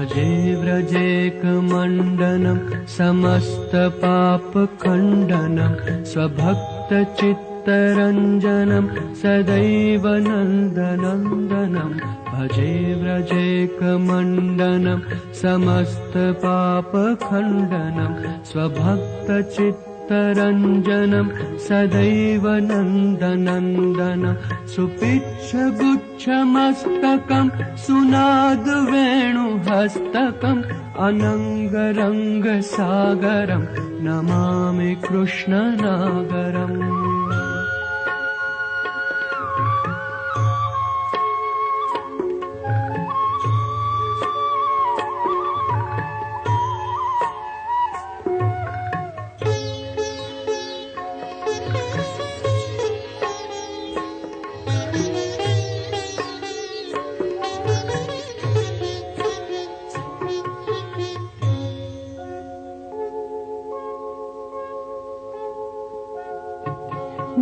भजे व्रजेकमण्डनं समस्तपापखण्डनं स्वभक्तचित्तरञ्जनं सदैव नन्दनन्दनं भजे व्रजेकमण्डनं समस्तपापखण्डनं स्वभक्तचित्तरञ्जनं सदैव नन्दनन्दनं सुपिच्छगुच्छमस्तकं सुनादवेणुहस्तकम् अनङ्गरङ्गसागरं नमामि कृष्णनागरम्।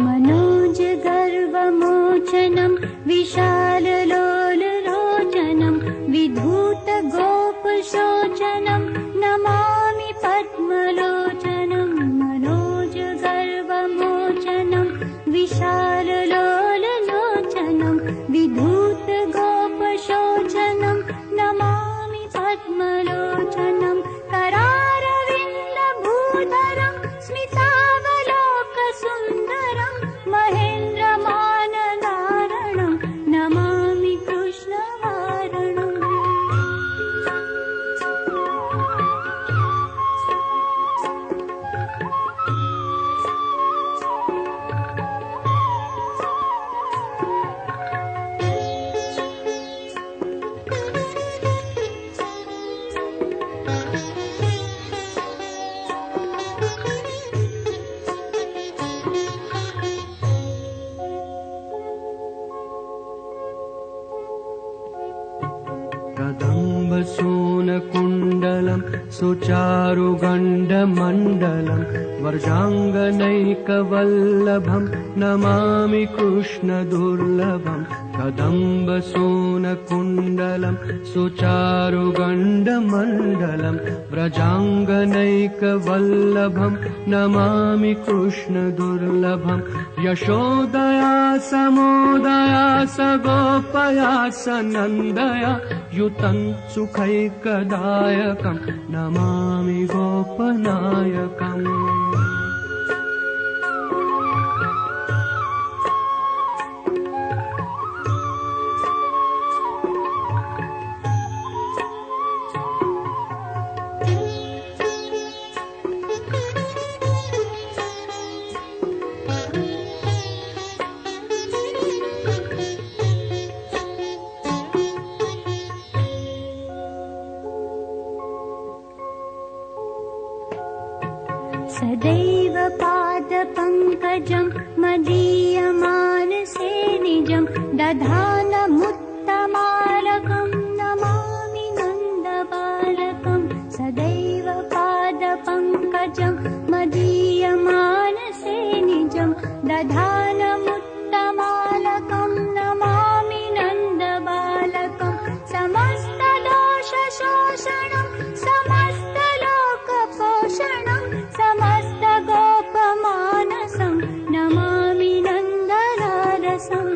मनोजगर्वमोचनं विशाललोललोचनं विधूतगोपशोचनं नमामि पद्मलोचनं मनोजगर्वमोचनं विशाललोललोचनं विधूतगोपशोचनं नमामि पद्मलोचनं करारविन्दभूधरं स्मितावलोकसुन्दरं महेन्द्रमानधारणं नमामि कृष्णवारणम्। कदम्बसूनकुण्डलं सुचारुगण्डमण्डलं वर्षाङ्गनैकवल्लभं नमामि कृष्णदुर्लभं कदम्बसूनकुण्डलं सुचारुगण्डमण्डलं व्रजाङ्गनैकवल्लभं नमामि कृष्णदुर्लभं यशोदया समोदया सगोपया सनन्दया युतं सुखैकदायकं नमामि गोपनायकम्। सदैव पादपङ्कजं मदीयमानसे निजं दधानमुत्तमालकं नमामि नन्दबालकं सदैव पादपङ्कजं मदीयमानसे निजं दधानमुत्तमालकं नमामि नन्दबालकं समस्तदोषशोषणं समस्तलोकपोषणं समस्तगोपमानसं नमामि नन्दलालसम्।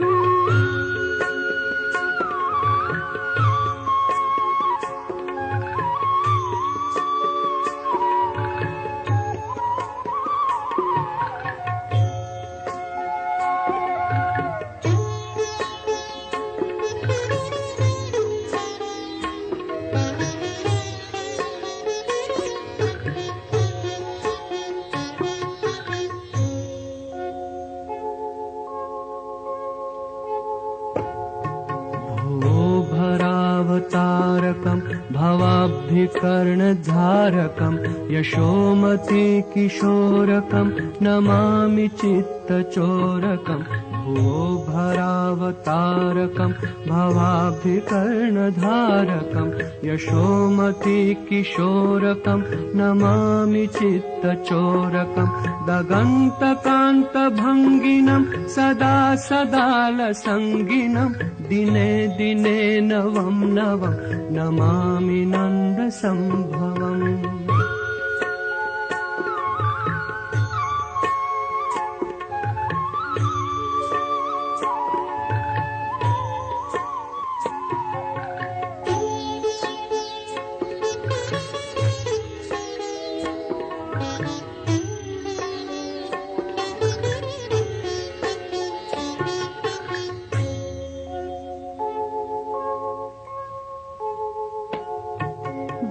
भरावतारकं भवाब्धिकर्णधारकं यशोमती किशोरकं नमामि चित्तचोरकं भुवोभरावतारकं भवाब्धिकर्णधारकं यशोमती किशोरकं नमामि चित्तचोरकं दगन्तकान्तभङ्गिनं सदा सदालसङ्गिनं दिने दिने नवं नवं नमामि नन्दसम्भवम्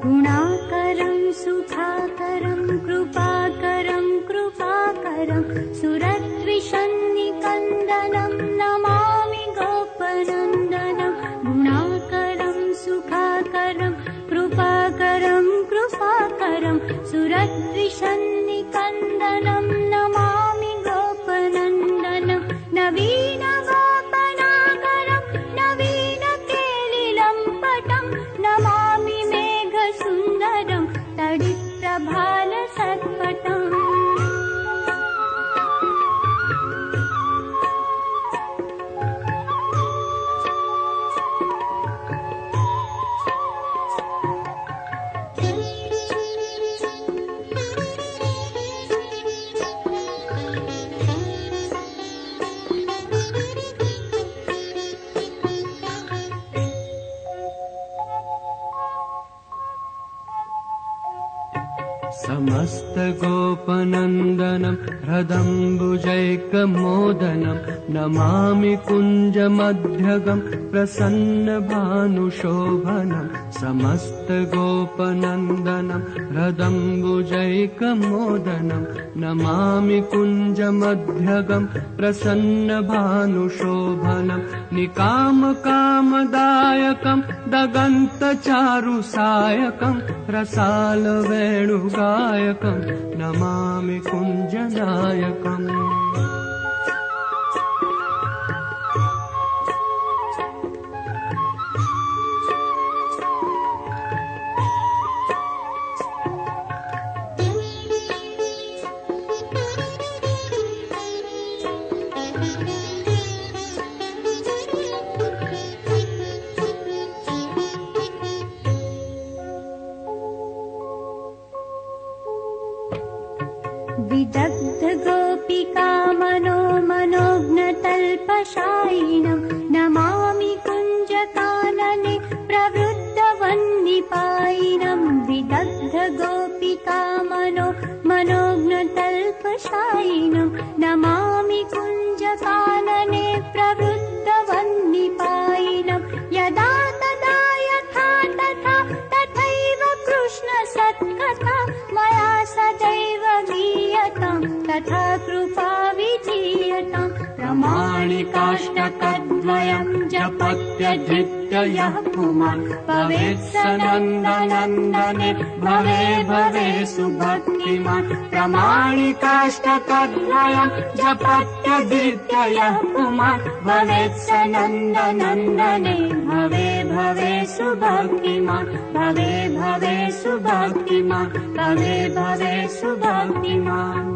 गुणाकरं सुखाकरं कृपाकरं कृपाकरं सुरद्विषन्निकन्दनं नमामि गोपनन्दनं गुणाकरं सुखाकरं कृपाकरं कृपाकरं सुरद्विषन्निकन्दनं नमामि गोपनन्दनं नवीनगोपनाकरं नवीनकेलिलं पटं नमामि सुन्दरं तडिप्रभालसत्पटम् समस्तगोपनन्दनं हृदम्बुजैकमोदनं नमामि कुञ्जमध्यगं प्रसन्नभानुशोभनं समस्तगोपनन्दनं हृदम्बुजैकमोदनं नमामि कुञ्जमध्यगं प्रसन्नभानुशोभनं निकामकामदायकं दगन्तचारुसायकं रसालवेणुगायकं नमामि कुञ्जनायकम् विदग्ध गोपिका मनोज्ञतल्पशायिनं नमामि कुञ्जकानने प्रवृद्धवन्निपायिनं विदग्ध गोपिका मनोज्ञतल्पशायिनं नमामि कुञ्जकानने प्रवृद्धवन्निपायिनं यदा तदा यथा तथा तथैव कृष्णसत्कथा मया सदैव गीयतां तथा कृपा विधीयतां प्रमाणिकाष्टकद्वयं जपत्यधृत्य यः पुमान् भवेत् स नन्दनन्दने भवे भवे सुभक्तिमान् प्रमाणिकाष्टकद्वयं जपत्यधृत्य यः पुमान् भवेत् स नन्दनन्दने भवे भवे सुभक्तिमान् भवे भवे सुभक्तिमान् भवे भवे सुभक्तिमान्